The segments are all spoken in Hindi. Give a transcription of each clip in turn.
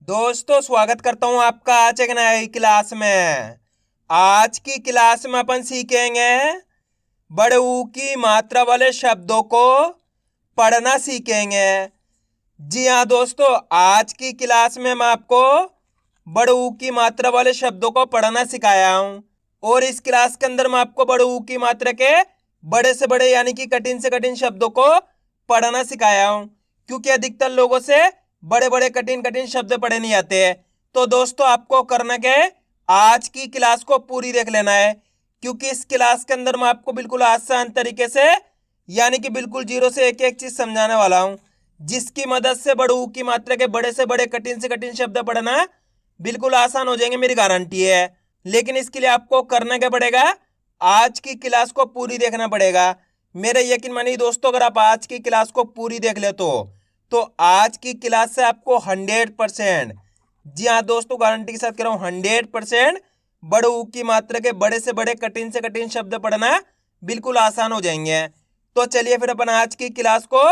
दोस्तों स्वागत करता हूं आपका आज एक नई क्लास में। आज की क्लास में अपन सीखेंगे बड़े ऊ की मात्रा वाले शब्दों को पढ़ना सीखेंगे। जी हाँ दोस्तों, आज की क्लास में मैं आपको बड़े ऊ की मात्रा वाले शब्दों को पढ़ना सिखाया हूं और इस क्लास के अंदर मैं आपको बड़े ऊ की मात्रा के बड़े से बड़े यानी कि कठिन से कठिन शब्दों को पढ़ना सिखाया हूं, क्योंकि अधिकतर लोगों से बड़े बड़े कठिन कठिन शब्द पढ़े नहीं आते हैं। तो दोस्तों आपको करना क्या है, आज की क्लास को पूरी देख लेना है, क्योंकि इस क्लास के अंदर मैं आपको बिल्कुल आसान तरीके से यानी कि बिल्कुल जीरो से एक एक चीज समझाने वाला हूं, जिसकी मदद से बड़े ऊ की मात्रा के बड़े से बड़े कठिन से कठिन शब्द पढ़ना बिल्कुल आसान हो जाएंगे, मेरी गारंटी है। लेकिन इसके लिए आपको करना क्या पड़ेगा, आज की क्लास को पूरी देखना पड़ेगा। मेरे यकीन मानिए दोस्तों, अगर आप आज की क्लास को पूरी देख ले तो आज की क्लास से आपको 100%, जी हाँ दोस्तों गारंटी के साथ कह रहा हूँ 100% बड़े ऊ की मात्रा के बड़े से बड़े कठिन से कठिन शब्द पढ़ना बिल्कुल आसान हो जाएंगे। तो चलिए फिर अपन आज की क्लास को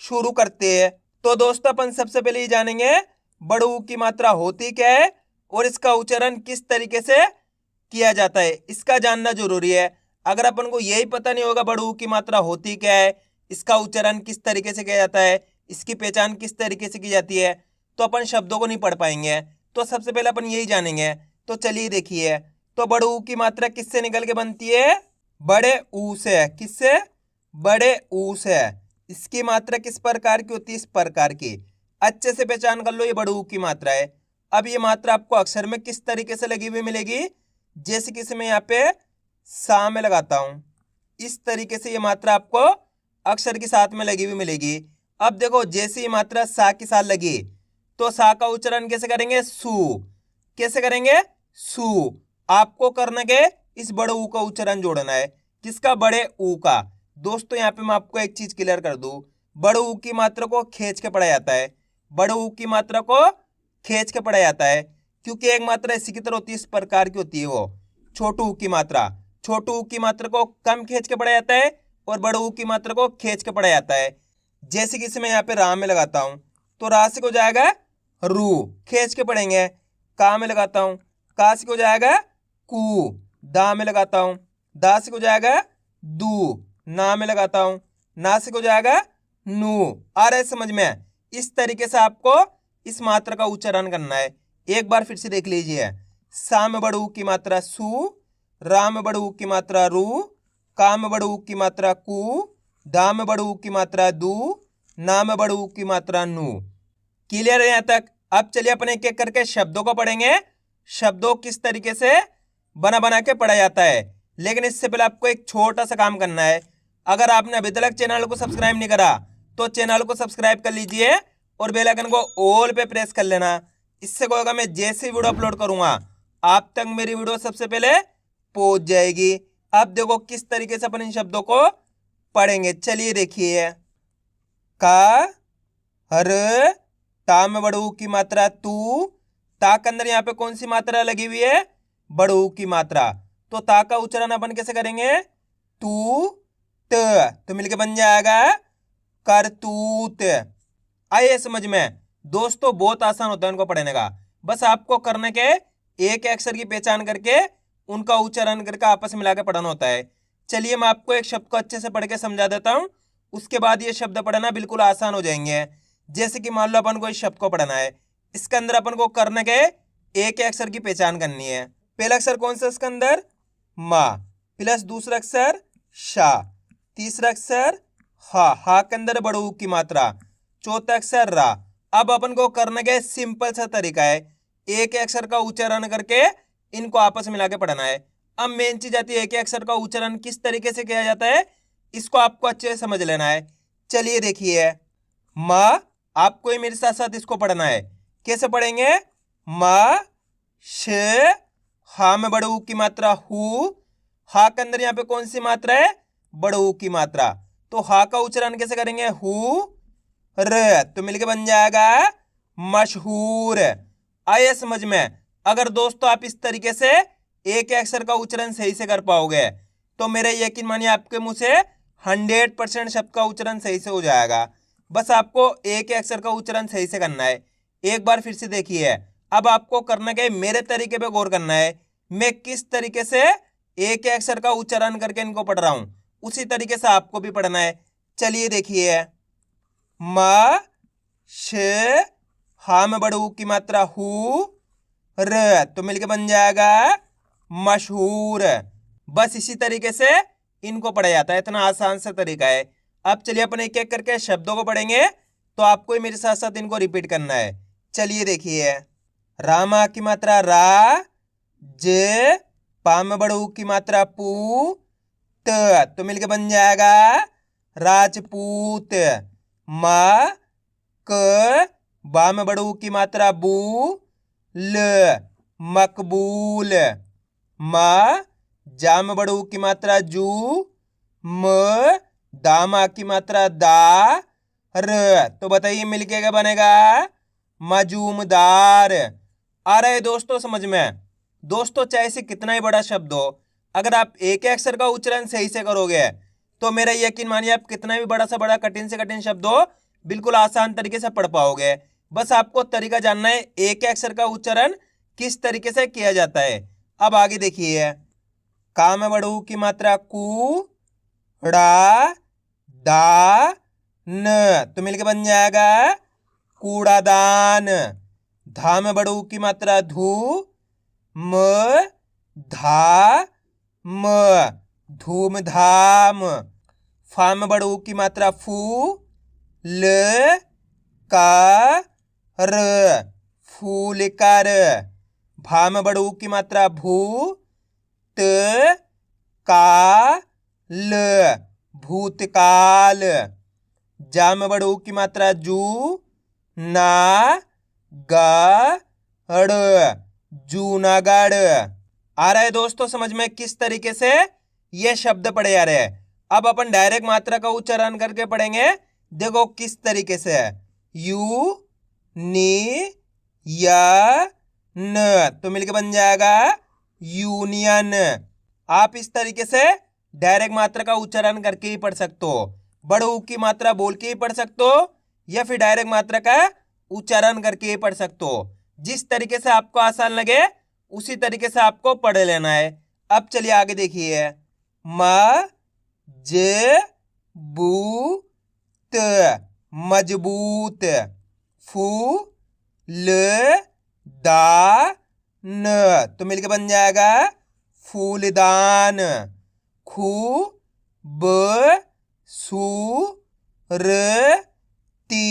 शुरू करते हैं। तो दोस्तों अपन सबसे पहले ये जानेंगे बड़े ऊ की मात्रा होती क्या है और इसका उच्चारण किस तरीके से किया जाता है, इसका जानना जरूरी है। अगर अपन को यही पता नहीं होगा बड़े ऊ की मात्रा होती क्या है, इसका उच्चारण किस तरीके से किया जाता है, इसकी पहचान किस तरीके से की जाती है, तो अपन शब्दों को नहीं पढ़ पाएंगे। तो सबसे पहले अपन यही जानेंगे। तो चलिए देखिए, तो बड़े ऊ की मात्रा किससे निकल के बनती है, बड़े ऊ से। किससे, बड़े ऊ से। इसकी मात्रा किस प्रकार की होती है, इस प्रकार की। अच्छे से पहचान कर लो, ये बड़े ऊ की मात्रा है। अब ये मात्रा आपको अक्षर में किस तरीके से लगी हुई मिलेगी, जैसे कि मैं यहाँ पे सा में लगाता हूं, इस तरीके से ये मात्रा आपको अक्षर के साथ में लगी हुई मिलेगी। अब देखो, जैसे ये मात्रा सा के साथ लगी तो सा का उच्चारण कैसे करेंगे, सू। कैसे करेंगे, सू। आपको करना के इस बड़े ऊ का उच्चारण जोड़ना है, किसका, बड़े ऊ का। दोस्तों यहाँ पे मैं आपको एक चीज क्लियर कर दूं, बड़े ऊ की मात्रा को खींच के पढ़ा जाता है। बड़े ऊ की मात्रा को खींच के पढ़ा जाता है, क्योंकि एक मात्रा इसी की तरह होती है, इस प्रकार की होती है वो छोटू ऊ की मात्रा। छोटू ऊ की मात्रा को कम खींच के पढ़ा जाता है और बड़े ऊ की मात्रा को खींच के पढ़ा जाता है। जैसे कि मैं यहाँ पे रा में लगाता हूं तो रा से हो जाएगा रू, खींच के पढ़ेंगे। का में लगाता हूं, का से हो जाएगा कू। दा में लगाता हूं, दा से हो जाएगा दू। ना में लगाता हूं, ना से हो जाएगा नू। आ रहा है समझ में। इस तरीके से आपको इस मात्रा का उच्चारण करना है। एक बार फिर से देख लीजिए, सा में बड़े ऊ की मात्रा सू, रा में बड़े ऊ की मात्रा रू, का में बड़े ऊ की मात्रा कू, दा में बड़े ऊ की मात्रा दू, ना में बड़े ऊ की मात्रा नू। क्लियर है यहाँ तक। अब चलिए अपन एक एक करके शब्दों को पढ़ेंगे, शब्दों किस तरीके से बना बना के पढ़ा जाता है। लेकिन इससे पहले आपको एक छोटा सा काम करना है। अगर आपने अभी तक चैनल को सब्सक्राइब नहीं करा तो चैनल को सब्सक्राइब कर लीजिए और बेल आइकन को ऑल पे प्रेस कर लेना। इससे क्या होगा, मैं जैसे वीडियो अपलोड करूंगा आप तक मेरी वीडियो सबसे पहले पहुंच जाएगी। अब देखो किस तरीके से अपन इन शब्दों को पढ़ेंगे। चलिए देखिए, का, हर, ता में बड़े ऊ की मात्रा तू। ता के अंदर यहाँ पे कौन सी मात्रा लगी हुई है, बड़े ऊ की मात्रा। तो ता का उच्चारण अपन कैसे करेंगे, तू त, तो मिलके बन जाएगा करतूत। आइए समझ में। दोस्तों बहुत आसान होता है उनको पढ़ने का, बस आपको करने के एक अक्षर की पहचान करके उनका उच्चारण करके आपस में मिलाकर पढ़ना होता है। चलिए मैं आपको एक शब्द को अच्छे से पढ़ के समझा देता हूं, उसके बाद ये शब्द पढ़ना बिल्कुल आसान हो जाएंगे। जैसे कि मान लो अपन को इस शब्द को पढ़ना है, इसके अंदर अपन को करने के एक अक्षर की पहचान करनी है। पहला अक्षर कौन सा इसके अंदर, मा, प्लस दूसरा अक्षर शा, तीसरा अक्षर हा के अंदर बड़े ऊ की मात्रा, चौथा अक्षर रा। अब अपन को करने के सिंपल सा तरीका है, एक अक्षर का उच्चारण करके इनको आपस में मिला के पढ़ना है। अब मेन चीज आती है एक अक्षर का उच्चारण किस तरीके से किया जाता है, इसको आपको अच्छे से समझ लेना है। चलिए देखिए, माँ, आपको ही मेरे साथ साथ इसको पढ़ना है। कैसे पढ़ेंगे, माँ श, हा में बड़े ऊ की मात्रा हु, हा के अंदर यहाँ पे कौन सी मात्रा है, बड़े ऊ की मात्रा। तो हा का उच्चारण कैसे करेंगे, हु र, तो मिलके बन जाएगा मशहूर। आइए समझ में। अगर दोस्तों आप इस तरीके से एक अक्षर का उच्चारण सही से कर पाओगे तो मेरे यकीन मानिए आपके मुंह से 100% शब्द का उच्चारण सही से हो जाएगा। बस आपको एक अक्षर का उच्चारण सही से करना है। एक बार फिर से देखिए। अब आपको करना क्या है, मेरे तरीके पे गौर करना है। मैं किस तरीके से एक एक अक्षर का उच्चारण करके इनको पढ़ रहा हूं, उसी तरीके से आपको भी पढ़ना है। चलिए देखिए, म श हा में बड़े ऊ की मात्रा हु, र तो मिलके बन जाएगा मशहूर। बस इसी तरीके से इनको पढ़ा जाता है, इतना आसान सा तरीका है। अब चलिए अपन एक एक करके शब्दों को पढ़ेंगे, तो आपको ही मेरे साथ साथ इनको रिपीट करना है। चलिए देखिए, रामा की मात्रा रा, ज पा में बड़े ऊ की मात्रा पू, त तो मिलके बन जाएगा राजपूत। म क बा में बड़े ऊ की मात्रा बू, ल मकबूल। म जा में बड़े ऊ की मात्रा जू, म दामा की मात्रा दा, र तो बताइए मिलके क्या बनेगा, मजूमदार। आ रहा है दोस्तों समझ में? दोस्तों चाहे से कितना ही बड़ा शब्द हो, अगर आप एक एक अक्षर का उच्चारण सही से करोगे तो मेरा यकीन मानिए आप कितना भी बड़ा से बड़ा कठिन से कठिन शब्द हो बिल्कुल आसान तरीके से पढ़ पाओगे। बस आपको तरीका जानना है एक एक अक्षर का उच्चारण किस तरीके से किया जाता है। अब आगे देखिए, का में बड़ू की मात्रा कू, ड़ा, दा, न तो मिलके बन जाएगा कूड़ादान। धा में बड़ू की मात्रा धू, म धा म धूमधाम। फा में बड़ू की मात्रा फू, ल का र फूल कर। भा में बड़ू की मात्रा भू, त का ल भूतकाल। जा में बड़ू की मात्रा जू, ना गा ड़ जूनागढ़। आ रहा है दोस्तों समझ में किस तरीके से ये शब्द पढ़े जा रहे हैं। अब अपन डायरेक्ट मात्रा का उच्चारण करके पढ़ेंगे, देखो किस तरीके से, यू नी या न तो मिलके बन जाएगा यूनियन। आप इस तरीके से डायरेक्ट मात्रा का उच्चारण करके ही पढ़ सकते हो, बड़ू की मात्रा बोल के ही पढ़ सकते हो, या फिर डायरेक्ट मात्रा का उच्चारण करके ही पढ़ सकते हो। जिस तरीके से आपको आसान लगे उसी तरीके से आपको पढ़ लेना है। अब चलिए आगे देखिए, म ज बू त मजबूत। फू ल दा न तो मिलके बन जाएगा फूलदान। खू ब सू र ती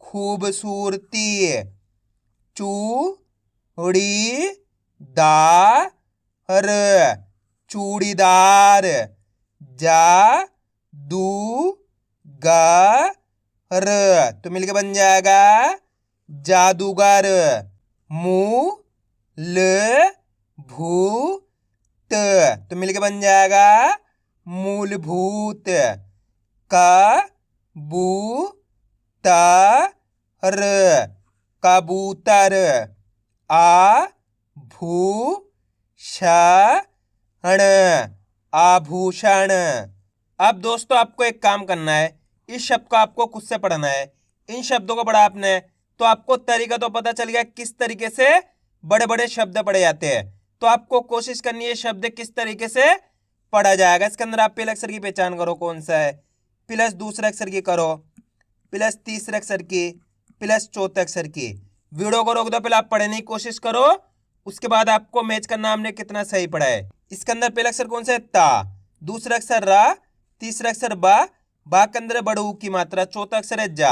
खूबसूरती। चू ड़ी दा र चूड़ीदार। जा दू गा र तो मिलके बन जाएगा जादूगर। मू ल भू त तो मिलके बन जाएगा मूलभूत। का बू ता र कबूतर। आ भू षा ण आभूषण। अब दोस्तों आपको एक काम करना है, इस शब्द को आपको खुद से पढ़ना है। इन शब्दों को पढ़ा आपने तो आपको तरीका तो पता चल गया किस तरीके से बड़े बड़े शब्द पढ़े जाते हैं। तो आपको कोशिश करनी है शब्द किस तरीके से पढ़ा जाएगा। इसके अंदर आप पहले अक्षर की पहचान करो कौन सा है, प्लस दूसरे अक्षर की करो, प्लस तीसरे अक्षर की, प्लस चौथे अक्षर की। वीडियो को रोक दो, पहले आप पढ़ने की कोशिश करो, उसके बाद आपको मैच करना हमने कितना सही पढ़ा है। इसके अंदर पहला अक्षर कौन सा है, ता, दूसरा अक्षर रा, तीसरा अक्षर बा के अंदर बड़ू की मात्रा, चौथा अक्षर है जा।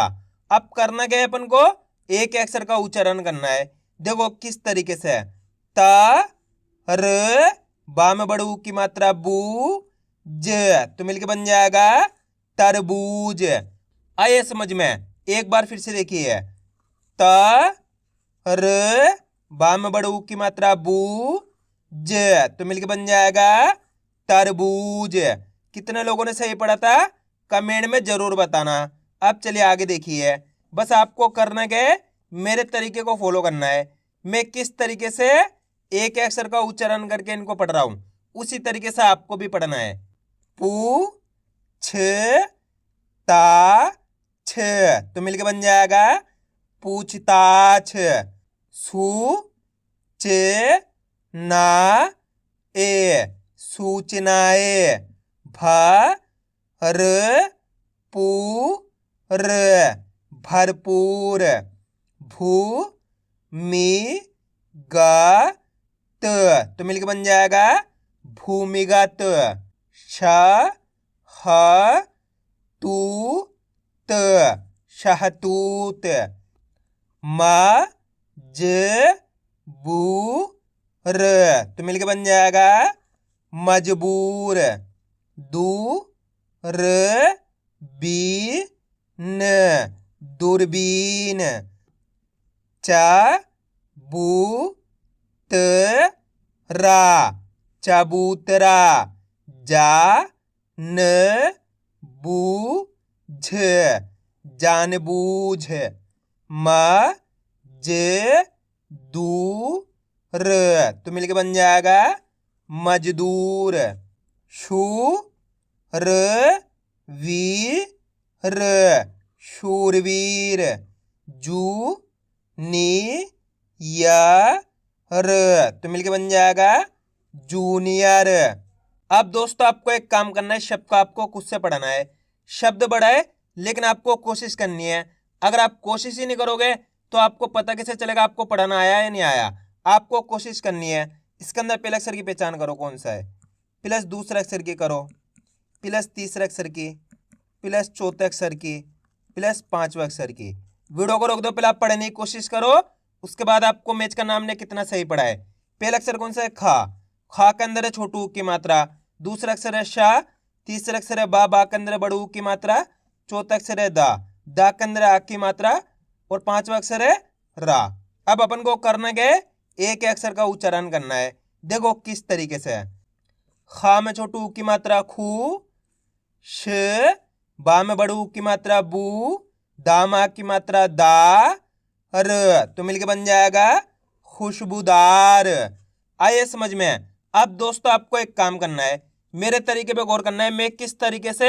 अब करना क्या है, अपन को एक अक्षर का उच्चारण करना है। देखो किस तरीके से, ता र बा में बड़ू की मात्रा बू, ज तो मिलके बन जाएगा तरबूज। आइए समझ में, एक बार फिर से देखिए, ता र बा में बड़ू की मात्रा बू, ज तो मिलके बन जाएगा तरबूज। कितने लोगों ने सही पढ़ा था कमेंट में जरूर बताना। अब चलिए आगे देखिए, बस आपको करना क्या है, मेरे तरीके को फॉलो करना है। मैं किस तरीके से एक अक्षर का उच्चारण करके इनको पढ़ रहा हूं उसी तरीके से आपको भी पढ़ना है। पू छ ता छ तो मिलके बन जाएगा पूछताछ। सू चे ना ए सूचनाएं। भर पूर भरपूर। भू मी ग त तो मिलकर बन जाएगा भूमिगत। श ह तू त शहतूत। म ज बू र तो मिलकर बन जाएगा मजबूर। दू र बी न दूरबीन। च बू त रा चबूतरा। जा न बू झ जानबूझ। म ज दू र तो मिलकर बन जाएगा मजदूर। शू र वी र शूरवीर। जू नी या र तो मिलकर बन जाएगा जूनियर। अब दोस्तों आपको एक काम करना है, शब्द को आपको खुद से पढ़ना है। शब्द बड़ा है लेकिन आपको कोशिश करनी है। अगर आप कोशिश ही नहीं करोगे तो आपको पता कैसे चलेगा आपको पढ़ना आया या नहीं आया। आपको कोशिश करनी है। इसके अंदर पहले अक्षर की पहचान करो कौन सा है, प्लस दूसरे अक्षर की करो, प्लस तीसरे अक्षर की, प्लस चौथे अक्षर की, प्लस पांचवें अक्षर की। वीडियो को रोक दो, पहले आप पढ़ने की कोशिश करो, उसके बाद आपको मैच का नाम ने कितना सही पढ़ा है। पहला अक्षर कौन सा है, खा। खा के अंदर है छोटू ऊ की मात्रा। दूसरा अक्षर है शा। तीसरा अक्षर है बा। बा के अंदर है बड़ू ऊ की मात्रा। चौथा अक्षर है दा। दा के अंदर है आ की मात्रा। और पांचवा अक्षर है रा। अब अपन को करना क्या है, एक अक्षर का उच्चारण करना है। देखो किस तरीके से है। खा में छोटू ऊ की मात्रा खू। श बा में बड़ू ऊ की मात्रा बू। दा मा की मात्रा दा। र तो मिलके बन जाएगा खुशबूदार। आइए समझ में। अब दोस्तों आपको एक काम करना है, मेरे तरीके पे गौर करना है। मैं किस तरीके से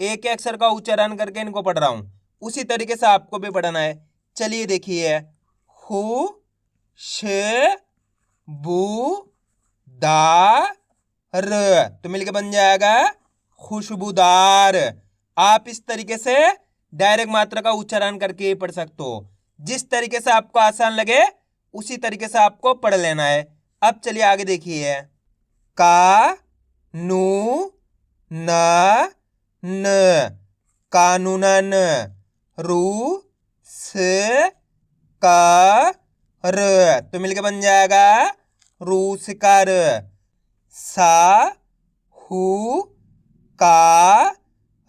एक अक्षर का उच्चारण करके इनको पढ़ रहा हूं, उसी तरीके से आपको भी पढ़ना है। चलिए देखिए, हु श बू दा र तो मिलके बन जाएगा खुशबूदार। आप इस तरीके से डायरेक्ट मात्रा का उच्चारण करके पढ़ सकते हो। जिस तरीके से आपको आसान लगे उसी तरीके से आपको पढ़ लेना है। अब चलिए आगे देखिए, का नू न न कानूनन। रू स का र तो मिलकर बन जाएगा रूसकर। सा हु का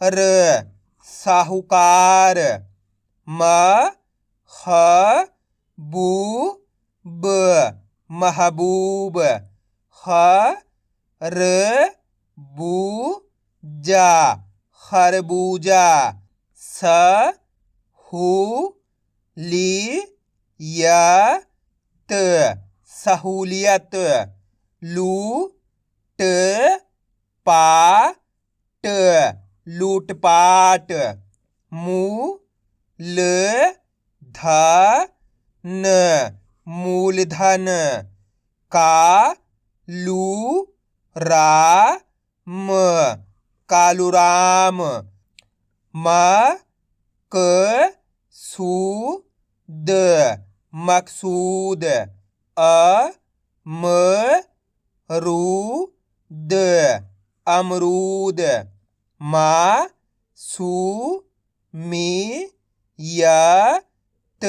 र साहूकार। म ह बू ब महबूब। ह र बू जा खरबूजा। स हु ली या त सहूलियत। लू ट पा ट लूटपाट। मू ल ध न मूलधन। का लू रा म कालूराम। म क सू द मकसूद। अ म रू द अमरूद। मा सू मी या त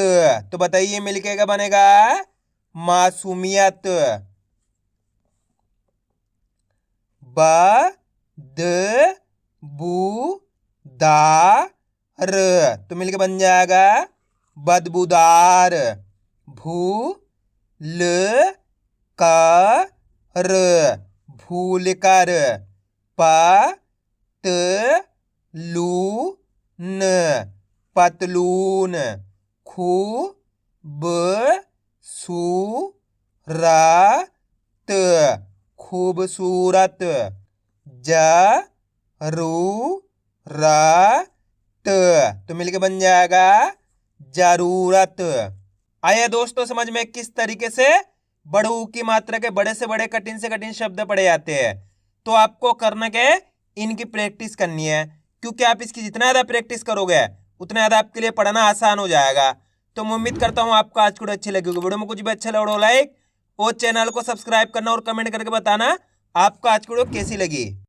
तो बताइए मिलके क्या बनेगा, मासूमियत। ब द बू दा र तो मिलके बन जाएगा बदबूदार। भू ल का र भूल कर। प त लू न पतलून। खू ब सू रा त खूबसूरत। ज रू रा त तो मिलके बन जाएगा जरूरत। आइए दोस्तों समझ में किस तरीके से बड़े ऊ की मात्रा के बड़े से बड़े कठिन से कठिन शब्द पढ़े जाते हैं। तो आपको करना क्या है, इनकी प्रैक्टिस करनी है, क्योंकि आप इसकी जितना ज़्यादा प्रैक्टिस करोगे उतना ज़्यादा आपके लिए पढ़ना आसान हो जाएगा। तो मैं उम्मीद करता हूँ आपको आज वीडियो अच्छी लगी होगी। वीडियो में कुछ भी अच्छा लगा लाइक और चैनल को सब्सक्राइब करना और कमेंट करके बताना आपको आज की वीडियो कैसी लगी।